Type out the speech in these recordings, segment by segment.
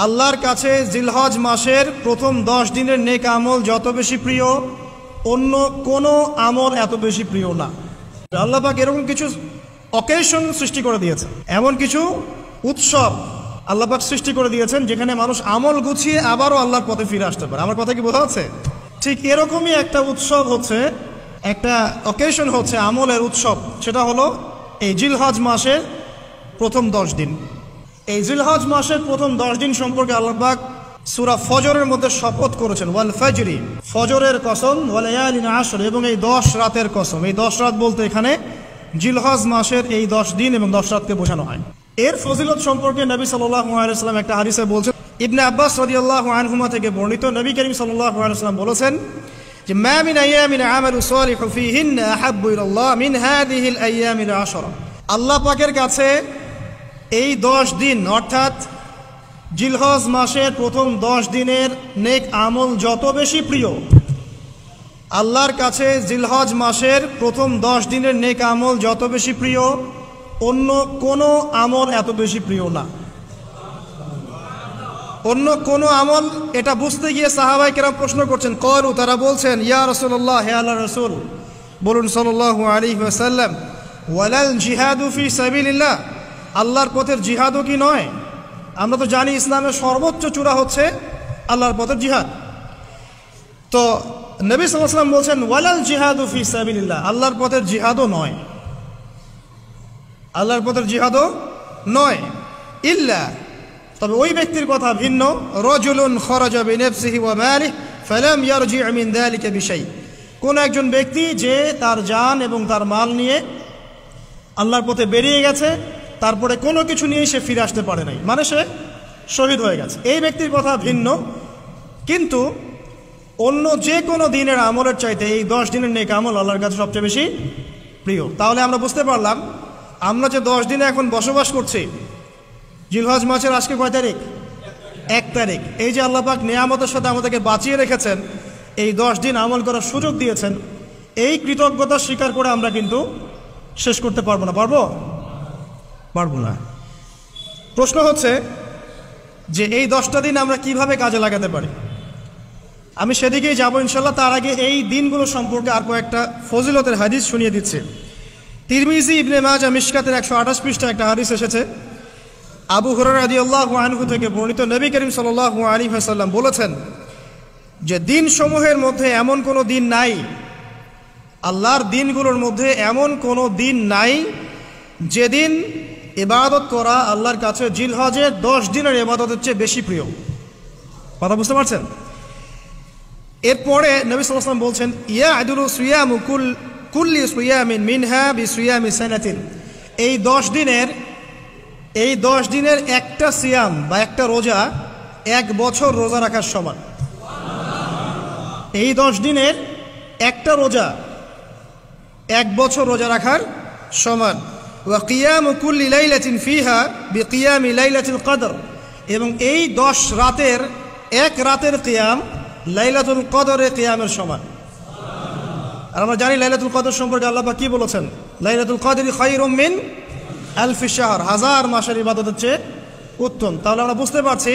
আল্লাহর কাছে জিলহজ মাসের প্রথম 10 দিনের নেক আমল যত বেশি প্রিয়, অন্য কোনো আমল এত বেশি প্রিয় না। আল্লাহ পাক এরকম কিছু অকেশন সৃষ্টি করে দিয়েছেন, এমন কিছু উৎসব আল্লাহ পাক সৃষ্টি করে দিয়েছেন যেখানে মানুষ আমল গুছিয়ে আবারও আল্লাহর পথে ফিরে আসতে পারে। আমার কথা কি বোঝা যাচ্ছে? ঠিক এরকমই একটা উৎসব হচ্ছে, একটা অকেশন হচ্ছে আমলের উৎসব, সেটা হলো এই জিলহজ মাসের প্রথম 10 দিন। এই জিলহজ মাসের প্রথম 10 দিন সম্পর্কে আল্লাহ পাক সূরা ফজরের মধ্যে শপথ করেছেন, ওয়াল ফজরি, ফজরের কসম, ওয়াল লায়ালিন আশর, এবং এই 10 রাতের কসম। এই 10 রাত বলতে এখানে জিলহজ মাসের এই 10 দিন এবং 10 রাতকে বোঝানো হয়। এর ফজিলত সম্পর্কে নবী সাল্লাল্লাহু আলাইহি ওয়াসাল্লাম একটা হাদিসে বলছেন, ইবনে আব্বাস রাদিয়াল্লাহু আনহুমা থেকে বর্ণিত, নবী করিম সাল্লাল্লাহু আলাইহি ওয়াসাল্লাম বলেছেন যে মা মিন আইয়ামিন আমালু সালিহু ফীহিন্না আহাব্বু ইলাল্লাহ মিন হাযিহিল আইয়ামিল আশরা। আল্লাহ পাকের কাছে এই 10 দিন অর্থাৎ জিলহজ মাসের প্রথম 10 দিনের নেক আমল যত বেশি প্রিয়, আল্লাহর কাছে জিলহজ মাসের প্রথম 10 দিনের নেক আমল যত বেশি প্রিয়, অন্য কোনো আমল এত বেশি প্রিয় না। অন্য কোনো আমল, এটা বুঝতে গিয়ে সাহাবায়ে কেরাম প্রশ্ন করছেন, ক্বালু, তারা বলছেন, ইয়া রাসূলুল্লাহ, হে আল্লাহর রাসূল, বলুন সাল্লাল্লাহু আলাইহি ওয়াসাল্লাম, ওয়ালাল জিহাদু ফি সাবিলিল্লাহ, আল্লাহর পথের জিহাদও কি নয়? আমরা তো জানি ইসলামের সর্বোচ্চ চূড়া হচ্ছে আল্লাহর পথের জিহাদ। তো নবী সাল্লাল্লাহু আলাইহি ওয়াসাল্লাম বলছেন, ওয়ালাল জিহাদু ফি সাবিলিল্লাহ, আল্লাহর পথের জিহাদও নয়, আল্লাহর পথের জিহাদও নয়, ইল্লা, তবে ওই ব্যক্তির কথা ভিন্ন, রাজুলুন খারাজা বিনাফসিহি ওয়া মালিহি ফালাম ইয়ারজি মিন যালিকা বিশাই, কোন একজন ব্যক্তি যে তার জান এবং তার মাল নিয়ে আল্লাহর পথে বেরিয়ে গেছে, তারপরে কোনো কিছু নিয়ে সে ফিরে আসতে পারে নাই, মানে সে শহীদ হয়ে গেছে, এই ব্যক্তির কথা ভিন্ন। কিন্তু অন্য যে কোনো দিনের আমলের চাইতে এই 10 দিনের নেক আমল আল্লাহর কাছে সবচেয়ে বেশি প্রিয়। তাহলে আমরা বুঝতে পারলাম, আমরা যে 10 দিনে এখন বসবাস করছি, জিলহজ মাসের আজকে কয় তারিখ? 1 তারিখ। এই যে আল্লাহ পাক নিয়ামতের সাথে আমাদেরকে বাঁচিয়ে রেখেছেন, এই 10 দিন আমল করার সুযোগ দিয়েছেন, এই কৃতজ্ঞতা স্বীকার করে আমরা কিন্তু শেষ করতে পারবো না। পারবো না। প্রশ্ন হচ্ছে যে এই 10টা দিন আমরা কিভাবে কাজে লাগাতে পারি। আমি সেদিকেই যাবো ইনশাল্লাহ। তার আগে এই দিনগুলো সম্পর্কে আর কয়েকটা ফজিলতের হাদিস শুনিয়ে দিচ্ছে। তিরমিজি, ইবনে মাজাহ, মিশকাতের 128 পৃষ্ঠা একটা হাদিস এসেছে, আবু হুরায়রা রাদিয়াল্লাহু আনহু থেকে বর্ণিত, নবী করিম সাল্লাল্লাহু আলাইহি ওয়াসাল্লাম বলেছেন যে দিনসমূহের মধ্যে এমন কোনো দিন নাই, আল্লাহর দিনগুলোর মধ্যে এমন কোনো দিন নাই যেদিন ইবাদত করা আল্লাহর কাছে জিলহজের 10 দিনের ইবাদতের চেয়ে বেশি প্রিয়। কথা বুঝতে পারছেন? এরপরে নবী সাল্লাল্লাহু আলাইহি ওয়াসাল্লাম বলছেন, ইয়াদুলু সিয়ামু কুল্লি সিয়ামিন মিনহা বিসিয়ামি সানাতিন, এই 10 দিনের একটা সিয়াম বা একটা রোজা 1 বছর রোজা রাখার সমান। এই 10 দিনের একটা রোজা 1 বছর রোজা রাখার সমান। ওয়া কিয়ামু কুল্লি লাইলাতিন ফিহা বিকিয়ামি লাইলাতুল কদর, এবং এই 10 রাতের এক রাতের কিয়াম লাইলাতুল কদরের কিয়ামের সমান। আর আমরা জানি লাইলাতুল কদর সম্পর্কে আল্লাহ পাক কি বলেছেন, লাইলাতুল কদরি খায়রুম মিন আলফি শাহর, 1000 মাসের ইবাদতের চেয়ে উত্তম। তাহলে আমরা বুঝতে পারছি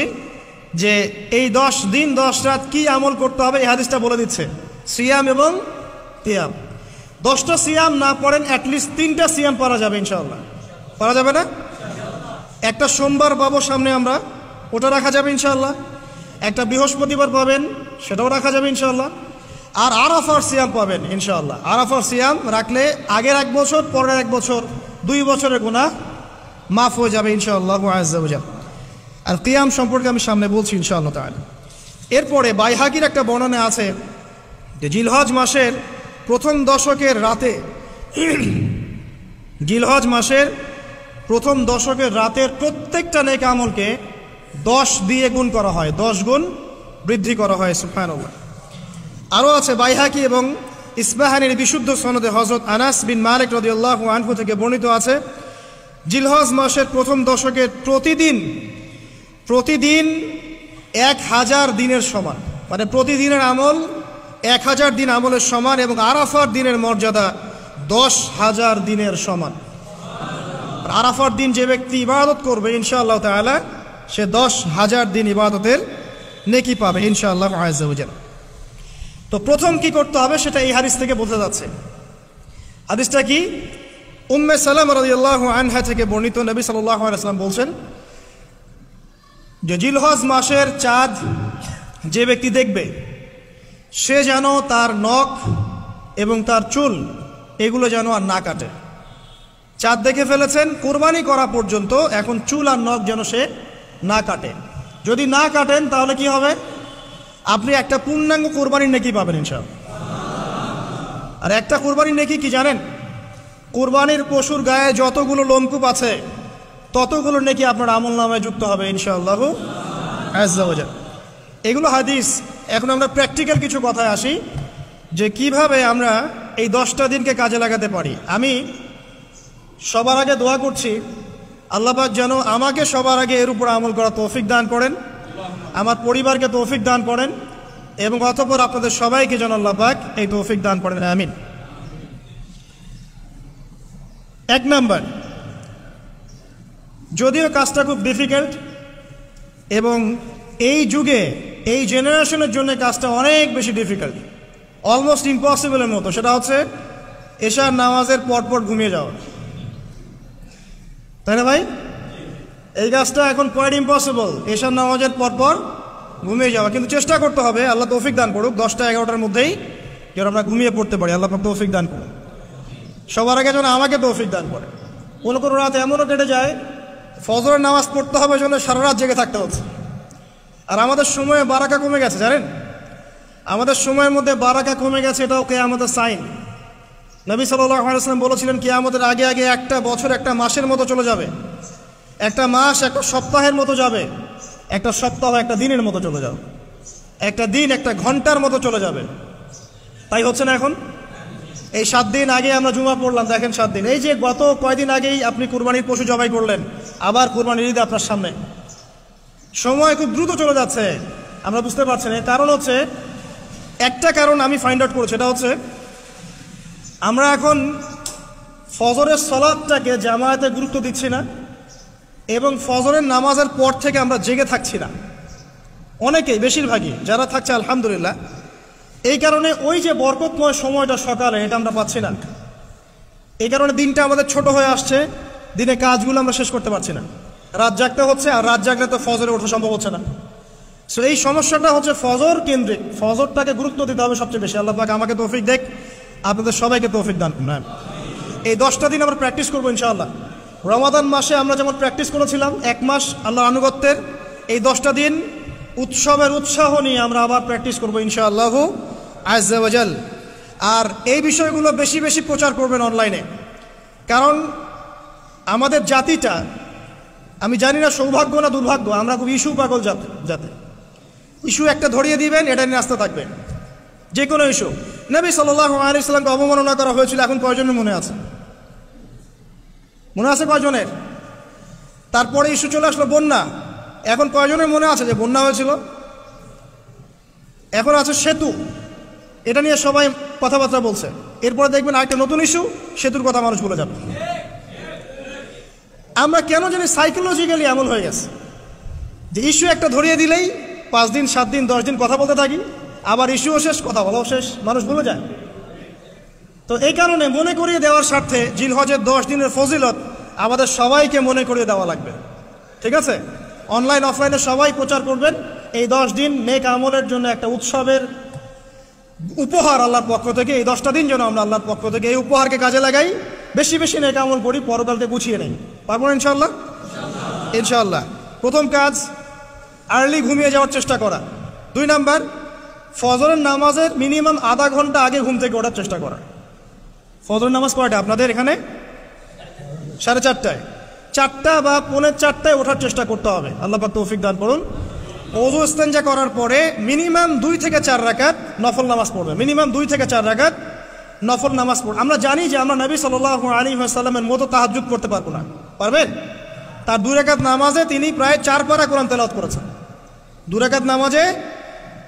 যে এই 10 দিন 10 রাত কি আমল করতে হবে, এই হাদিসটা বলে দিচ্ছে, সিয়াম এবং কিয়াম। 10টা সিয়াম না পড়েন, অ্যাটলিস্ট 3টা সিয়াম পড়া যাবে ইনশাআল্লাহ। পড়া যাবে না? একটা সোমবার পাবো সামনে আমরা, ওটা রাখা যাবে ইনশাআল্লাহ। একটা বৃহস্পতিবার পাবেন, সেটাও রাখা যাবে ইনশাআল্লাহ। আর আরাফার সিয়াম পাবেন ইনশাআল্লাহ। আরাফার সিয়াম রাখলে আগের 1 বছর, পরের 1 বছর, 2 বছরের গুনাহ মাফ হয়ে যাবে ইনশাআল্লাহ আযজা ওয়া জাল। আর কিয়াম সম্পর্কে আমি সামনে বলছি ইনশাআল্লাহ তাআলা। এরপরে বাইহাকির একটা বর্ণনা আছে যে জিলহজ মাসের প্রথম দশকের রাতে, জিলহজ মাসের প্রথম দশকের রাতের প্রত্যেকটা নেক আমলকে 10 দিয়ে গুণ করা হয়, 10 গুণ বৃদ্ধি করা হয়। সুবহানাল্লাহ। আরও আছে বাইহাকি এবং ইসবাহানির বিশুদ্ধ সনদে হযরত আনাস বিন মালিক রাদিয়াল্লাহু আনহু থেকে বর্ণিত আছে, জিলহজ মাসের প্রথম দশকের প্রতিদিন 1000 দিনের সমান, মানে প্রতিদিনের আমল 1000 দিন আমলের সমান, এবং আরাফার দিনের মর্যাদা 10,000 দিনের সমান। আরাফার দিন যে ব্যক্তি ইবাদত করবে ইনশাআল্লাহ তাআলা সে 10,000 দিন ইবাদতের নেকি পাবে ইনশাআল্লাহ আযজা ওয়া জাল। তো প্রথম কি করতে হবে সেটা এই হাদিস থেকে বোঝা যাচ্ছে। হাদিসটা কি? উম্মে সালামা রাদিয়াল্লাহু আনহা থেকে বর্ণিত, নবী সাল্লাল্লাহু আলাইহি ওয়াসাল্লাম বলছেন যে জিলহজ মাসের চাঁদ যে ব্যক্তি দেখবে সে যেন তার নখ এবং তার চুল এগুলো যেন আর না কাটে। চাঁদ দেখে ফেলেছেন, কুরবানি করা পর্যন্ত এখন চুল আর নখ যেন সে না কাটে। যদি না কাটেন তাহলে কি হবে? আপনি একটা পূর্ণাঙ্গ কুরবানির নেকি পাবেন ইনশাআল্লাহ। আর একটা কুরবানির নেকি কি জানেন? কুরবানির পশুর গায়ে যতগুলো লোমকূপ আছে ততগুলো নেকি আপনার আমল নামায় যুক্ত হবে ইনশাআল্লাহ আযজা ওয়া জাল। এগুলো হাদিস। এখন আমরা প্র্যাকটিক্যাল কিছু কথায় আসি যে কিভাবে আমরা এই 10টা দিনকে কাজে লাগাতে পারি। আমি সবার আগে দোয়া করছি আল্লাহ পাক যেন আমাকে সবার আগে এর উপর আমল করা তৌফিক দান করেন, আমার পরিবারকে তৌফিক দান করেন এবং অতঃপর আপনাদের সবাইকে যেন আল্লাহ পাক এই তৌফিক দান করেন, আমিন। 1 নাম্বার, যদিও কাজটা খুব ডিফিকাল্ট এবং এই যুগে এই জেনারেশনের জন্য কাজটা অনেক বেশি ডিফিকাল্ট, অলমোস্ট ইম্পসিবলের মতো, সেটা হচ্ছে এশার নামাজের পরপর ঘুমিয়ে যাওয়া, তাই না ভাই? এই কাজটা এখন কোয়াইট ইম্পসিবল, এশার নামাজের পরপর ঘুমিয়ে যাওয়া। কিন্তু চেষ্টা করতে হবে, আল্লাহ তৌফিক দান করুক, 10টা-11টার মধ্যেই যেন আমরা ঘুমিয়ে পড়তে পারি। আল্লাহ পাক তৌফিক দান করুন, সবার আগে যেন আমাকে তৌফিক দান করে। কোনো কোনো রাত এমনও কেটে যায় ফজরের নামাজ পড়তে হবে জন্য সারা রাত জেগে থাকতে হচ্ছে। আর আমাদের সময়ে বারাকা কমে গেছে, জানেন? আমাদের সময়ের মধ্যে বারাকা কমে গেছে, এটাও কিয়ামতের সাইন। নবী সাল্লাল্লাহু আলাইহি ওয়াসাল্লাম বলেছিলেন কিয়ামতের আগে আগে একটা বছর একটা মাসের মতো চলে যাবে, একটা মাস একটা সপ্তাহের মতো যাবে, একটা সপ্তাহ একটা দিনের মতো চলে যাবে, একটা দিন একটা ঘন্টার মতো চলে যাবে। তাই হচ্ছে না এখন? এই 7 দিন আগে আমরা জুমা পড়লাম, দেখেন 7 দিন। এই যে গত কয়দিন আগেই আপনি কুরবানির পশু জবাই করলেন, আবার কুরবানির ঈদ আপনার সামনে। সময় খুব দ্রুত চলে যাচ্ছে, আমরা বুঝতে পারছি না। কারণ হচ্ছে, একটা কারণ আমি ফাইন্ড আউট করেছি, সেটা হচ্ছে আমরা এখন ফজরের সালাতটাকে জামায়াতে গুরুত্ব দিচ্ছি না এবং ফজরের নামাজের পর থেকে আমরা জেগে থাকছি না, অনেকেই, বেশিরভাগই যারা থাকছে আলহামদুলিল্লাহ। এই কারণে ওই যে বরকতময় সময়টা সকালে, এটা আমরা পাচ্ছি না। এই কারণে দিনটা আমাদের ছোট হয়ে আসছে, দিনে কাজগুলো আমরা শেষ করতে পারছি না, রাত জাগতে হচ্ছে, আর রাত জাগলে তো ফজরে ওঠা সম্ভব হচ্ছে না। সো এই সমস্যাটা হচ্ছে ফজর কেন্দ্রিক, ফজরটাকে গুরুত্ব দিতে হবে সবচেয়ে বেশি। আল্লাহ পাক আমাকে তৌফিক দেখ, আপনাদের সবাইকে তৌফিক দান করুন। এই 10টা দিন আমরা প্র্যাকটিস করবো ইনশাআল্লাহ। রমাদান মাসে আমরা যেমন প্র্যাকটিস করেছিলাম 1 মাস আল্লাহর আনুগত্যের, এই 10টা দিন উৎসবের উৎসাহ নিয়ে আমরা আবার প্র্যাকটিস করবো ইনশাআল্লাহ আযজা ওয়া জাল। আর এই বিষয়গুলো বেশি বেশি প্রচার করবেন অনলাইনে, কারণ আমাদের জাতিটা, আমি জানি না সৌভাগ্য না দুর্ভাগ্য, আমরা খুব ইস্যু পাগল যাতে ইস্যু একটা ধরিয়ে দিবেন, এটা নিয়ে আসতে থাকবে, যে কোনো ইস্যু। নবী সাল্লাল্লাহু আলাইহি ওয়াসাল্লামকে অবমাননা করা হয়েছিল, এখন কয়জনের মনে আছে? মনে আছে কয়জনের? তারপরে ইস্যু চলে আসলো বন্যা, এখন কয়জনের মনে আছে যে বন্যা হয়েছিল? এখন আছে সেতু, এটা নিয়ে সবাই কথাবার্তা বলছে। এরপরে দেখবেন আরেকটা নতুন ইস্যু, সেতুর কথা মানুষ বলে যাবে। আমরা কেন জানি সাইকোলজিক্যালি এমন হয়ে গেছে যে ইস্যু একটা ধরিয়ে দিলেই 5 দিন 7 দিন 10 দিন কথা বলতে থাকি, আবার ইস্যুও শেষ, কথা বলাও শেষ, মানুষ ভুলে যায়। তো এই কারণে মনে করিয়ে দেওয়ার স্বার্থে জিলহজের 10 দিনের ফজিলত আমাদের সবাইকে মনে করিয়ে দেওয়া লাগবে, ঠিক আছে? অনলাইন অফলাইনে সবাই প্রচার করবেন। এই 10 দিন নেক আমলের জন্য একটা উৎসবের উপহার আল্লাহর পক্ষ থেকে। এই 10টা দিন যেন আমরা আল্লাহর পক্ষ থেকে এই উপহারকে কাজে লাগাই, বেশি বেশি নেক আমল করি, পরকালকে গুছিয়ে নেই। পারবো না ইনশাআল্লাহ? ইনশাআল্লাহ। প্রথম কাজ, আর্লি ঘুমিয়ে যাওয়ার চেষ্টা করা। 2 নাম্বার, ফজরের নামাজের মিনিমাম আধা ঘন্টা আগে ঘুম থেকে ওঠার চেষ্টা করা। ফজরের নামাজ কয়টা আপনাদের এখানে? 4:30টায়, 4টা বা 4:45টায় ওঠার চেষ্টা করতে হবে। আল্লাহ পাক তৌফিক দান করুন। ওযু ইস্তেঞ্জা করার পরে মিনিমাম 2 থেকে 4 রাকাত নফল নামাজ পড়বে, মিনিমাম 2 থেকে 4 রাকাত নফল নামাজ পড়বে। আমরা জানি যে আমরা নবী সাল্লাল্লাহু আলাইহি ওয়াসাল্লামের মতো তাহাজ্জুদ করতে পারবো না, পারবেন? তার 2 রাকাত নামাজে তিনি প্রায় 4 পারা কোরআন তেলাওয়াত করেছেন। 2 রাকাত নামাজে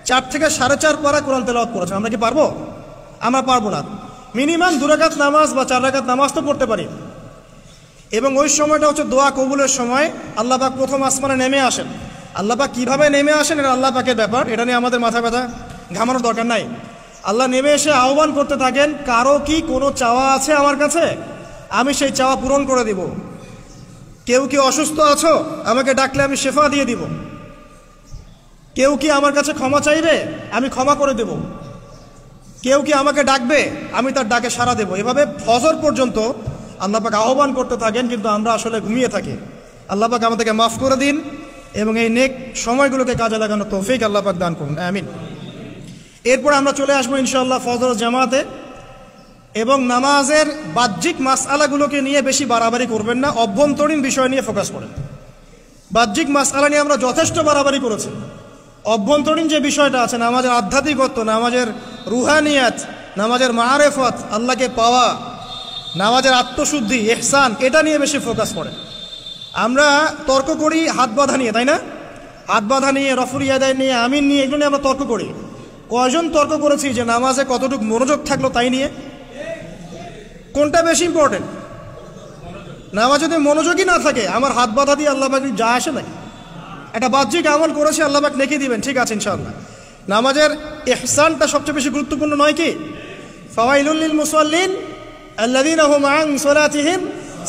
4 থেকে 4.5 পারা কোরআন তেলাওয়াত করেছেন। আমরা কি পারবো? আমরা পারবো না। মিনিমাম 2 রাকাত নামাজ বা 4 রাকাত নামাজ তো পড়তে পারি। এবং ওই সময়টা হচ্ছে দোয়া কবুলের সময়। আল্লাহ পাক প্রথম আসমানে নেমে আসেন। আল্লাহ পাক কীভাবে নেমে আসেন এটা আল্লাহ পাকের ব্যাপার, এটা নিয়ে আমাদের মাথা ব্যথা ঘামানোর দরকার নাই। আল্লাহ নেমে এসে আহ্বান করতে থাকেন, কারো কি কোনো চাওয়া আছে আমার কাছে, আমি সেই চাওয়া পূরণ করে দিব। কেউ কি অসুস্থ আছো, আমাকে ডাকলে আমি শেফা দিয়ে দিব। কেউ কি আমার কাছে ক্ষমা চাইবে, আমি ক্ষমা করে দেব। কেউ কি আমাকে ডাকবে, আমি তার ডাকে সাড়া দেব। এভাবে ফজর পর্যন্ত আল্লাহ পাক আহ্বান করতে থাকেন, কিন্তু আমরা আসলে ঘুমিয়ে থাকি। আল্লাহ পাক আমাদেরকে মাফ করে দিন এবং এই নেক সময়গুলোকে কাজে লাগানো তৌফিক আল্লাহ পাক দান করুন, আমিন। এরপর আমরা চলে আসবো ইনশাআল্লাহ ফজর জামাতে। এবং নামাজের বাহ্যিক মাসআলাগুলোকে নিয়ে বেশি বাড়াবাড়ি করবেন না, অভ্যন্তরীণ বিষয় নিয়ে ফোকাস করেন। বাহ্যিক মাসআলা নিয়ে আমরা যথেষ্ট বাড়াবাড়ি করেছি। অভ্যন্তরীণ যে বিষয়টা আছে, নামাজের আধ্যাত্মিকত্ব, নামাজের রুহানিয়াত, নামাজের মাআরিফাত, আল্লাহকে পাওয়া, নামাজের আত্মশুদ্ধি, ইহসান, এটা নিয়ে বেশি ফোকাস করেন। আমরা তর্ক করি হাত বাঁধা নিয়ে, তাই না? হাত বাঁধা নিয়ে, রফুল ইয়াদাইন নিয়ে, আমিন নিয়ে, এগুলো নিয়ে আমরা তর্ক করি। কয়জন তর্ক করেছি যে নামাজে কতটুকু মনোযোগ থাকলো তাই নিয়ে? কোনটা বেশি ইম্পর্টেন্ট? নামাজ যদি মনোযোগই না থাকে, আমার হাত বাঁধা দিয়ে আল্লাহ পাক যা আসে নাকি? একটা বাহ্যিক আমল করেছি, আল্লাহ পাক নেকি দিবেন, ঠিক আছে ইনশাআল্লাহ। নামাজের ইহসানটা সবচেয়ে বেশি গুরুত্বপূর্ণ নয় কি? ফাওয়াইলুল লিল মুসাল্লিন আল্লাযীনা হুম আন সালাতিহিম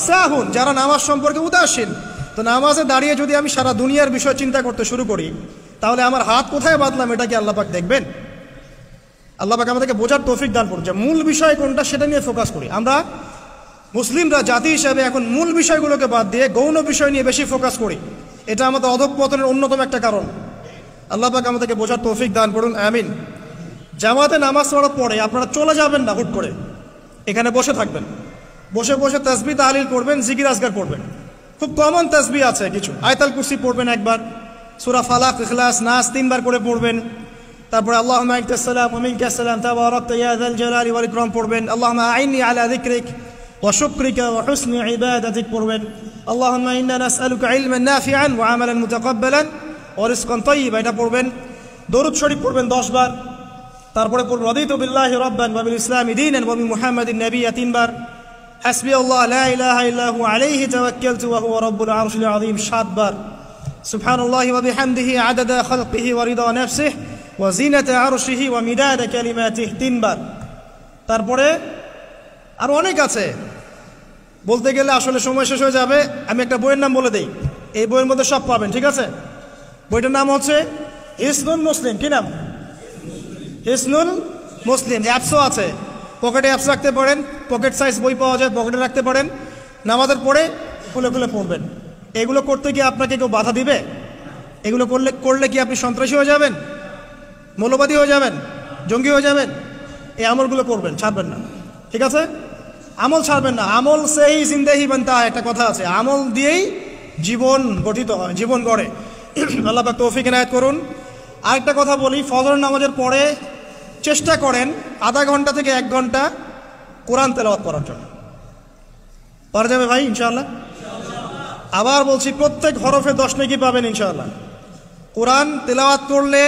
সাহুন, যারা নামাজ সম্পর্কে উদাসীন। তো নামাজে দাঁড়িয়ে যদি আমি সারা দুনিয়ার বিষয় চিন্তা করতে শুরু করি, তাহলে আমার হাত কোথায় বাঁধলাম এটা কি আল্লাহ পাক দেখবেন? আল্লাহ পাক আমাদেরকে বোঝার তৌফিক দান করুন যে মূল বিষয় কোনটা সেটা নিয়ে ফোকাস করি। আমরা মুসলিমরা জাতি হিসাবে এখন মূল বিষয়গুলোকে বাদ দিয়ে গৌণ বিষয় নিয়ে বেশি ফোকাস করি। এটা আমাদের অধঃপতনের অন্যতম একটা কারণ। আল্লাহ পাক আমাদেরকে বোঝার তৌফিক দান করুন, আমিন। জামাতে নামাজ পড়ার পরে আপনারা চলে যাবেন না হুট করে, এখানে বসে থাকবেন। বসে বসে তাসবিহ তাহলিল করবেন, জিকির আজকার করবেন। খুব কমন তাসবিহ আছে কিছু। আয়াতুল কুরসি পড়বেন একবার, সূরা ফালাক, ইখলাস, নাস 3 বার করে পড়বেন। তারপরে আল্লাহুম্মা আনতাস সালাম ওয়া মিনকাস সালাম তাবারাকতা ইয়া যাল জালালি ওয়াল ইকরাম পড়বেন। আল্লাহুম্মা আইন্নি আলা যিকরিক ওয়া শুকরিকা ওয়া হুসনি ইবাদাতিক পড়বেন। আল্লাহুম্মা ইন্না নাসআলুকা ইলমান নাফিআন ওয়া আমালান মুতাকাব্বালান ওয়া রিজকান তাইয়্যিবা, এটা পড়বেন। দরুদ শরীফ পড়বেন 10 বার। তারপরে পড়বেন রাদিতু বিল্লাহি রাব্বান ওয়া বিল ইসলামি দীনান ওয়া বি মুহাম্মাদিন নাবিয়্যা 3 বার। হাসবি আল্লাহ লা ইলাহা ইল্লা হু আলাইহি তাওয়াক্কালতু ওয়া হুয়া রাব্বুল আরশিল আযীম 7 বার। সুবহানাল্লাহি ওয়া বিহামদিহি আদাদা খালকিহি ওয়া রিদা নাফসিহি ওয়া জিনাতা আরশিহি ওয়া মিদাদা কালিমাতিহি 3 বার। তারপরে আর অনেক আছে, বলতে গেলে আসলে সময় শেষ হয়ে যাবে। আমি একটা বইয়ের নাম বলে দেই, এই বইয়ের মধ্যে সব পাবেন, ঠিক আছে? বইটার নাম হচ্ছে হিসনুল মুসলিম। কি নাম? হিসনুল মুসলিম। অ্যাপসও আছে, পকেটে অ্যাপস রাখতে পারেন, পকেট সাইজ বই পাওয়া যায়, পকেটে রাখতে পারেন। নামাজের পরে খুলে খুলে পড়বেন। এগুলো করতে গিয়ে আপনাকে কেউ বাধা দিবে? এগুলো করলে কি আপনি সন্ত্রাসী হয়ে যাবেন, মৌলবাদী হয়ে যাবেন, জঙ্গি হয়ে যাবেন? এই আমলগুলো করবেন, ছাড়বেন না, ঠিক আছে? আমল ছাড়বেন না। আমল সেই জিন্দেহি বানতা, একটা কথা আছে, আমল দিয়েই জীবন গঠিত হয়, জীবন গড়ে। আল্লাহ পাক তৌফিক ইনায়াত করুন। আরেকটা কথা বলি, ফজর নামাজের পরে চেষ্টা করেন আধা ঘন্টা থেকে 1 ঘন্টা কোরআন তেলাওয়াত করার জন্য। পারা যাবে ভাই ইনশাআল্লাহ? আবার বলছি, প্রত্যেক হরফে 10 নেকি পাবেন ইনশাআল্লাহ। কোরআন তেলাওয়াত করলে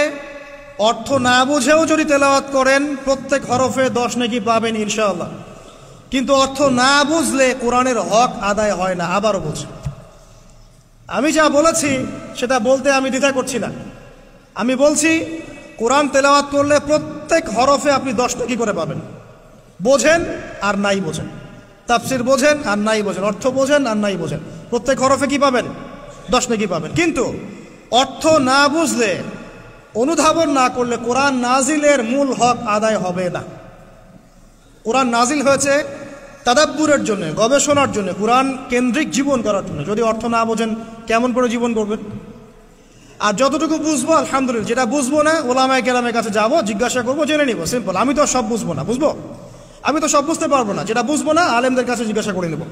অর্থ না বুঝেও যদি তেলাওয়াত করেন, প্রত্যেক হরফে 10 নেকি পাবেন ইনশাআল্লাহ। কিন্তু অর্থ না বুঝলে কোরআনের হক আদায় হয় না। আবারও বলছি, আমি যা বলেছি সেটা বলতে আমি দ্বিধা করছি না। আমি বলছি কোরআন তেলাওয়াত করলে প্রত্যেক হরফে আপনি 10 নেকি করে পাবেন। বোঝেন আর নাই বোঝেন, তাফসির বোঝেন আর নাই বোঝেন, অর্থ বোঝেন আর নাই বোঝেন, প্রত্যেক হরফে কি পাবেন? 10 নেকি পাবেন। কিন্তু অর্থ না বুঝলে, অনুধাবন না করলে কোরআন নাজিলের মূল হক আদায় হবে না। কোরআন নাজিল হয়েছে তাদাব্বুরের জন্য, গবেষণার জন্য, কোরআন কেন্দ্রিক জীবন করার জন্য। যদি অর্থ না বোঝেন কেমন করে জীবন করবেন? আর যতটুকু বুঝবো আলহামদুলিল্লাহ, যেটা বুঝবো না ওলামায়ে কেরামের কাছে যাবো, জিজ্ঞাসা করবো, জেনে নিব, সিম্পল। আমি তো সব বুঝবো না, বুঝবো? আমি তো সব বুঝতে পারবো না। যেটা বুঝবো না আলেমদের কাছে জিজ্ঞাসা করে নেব।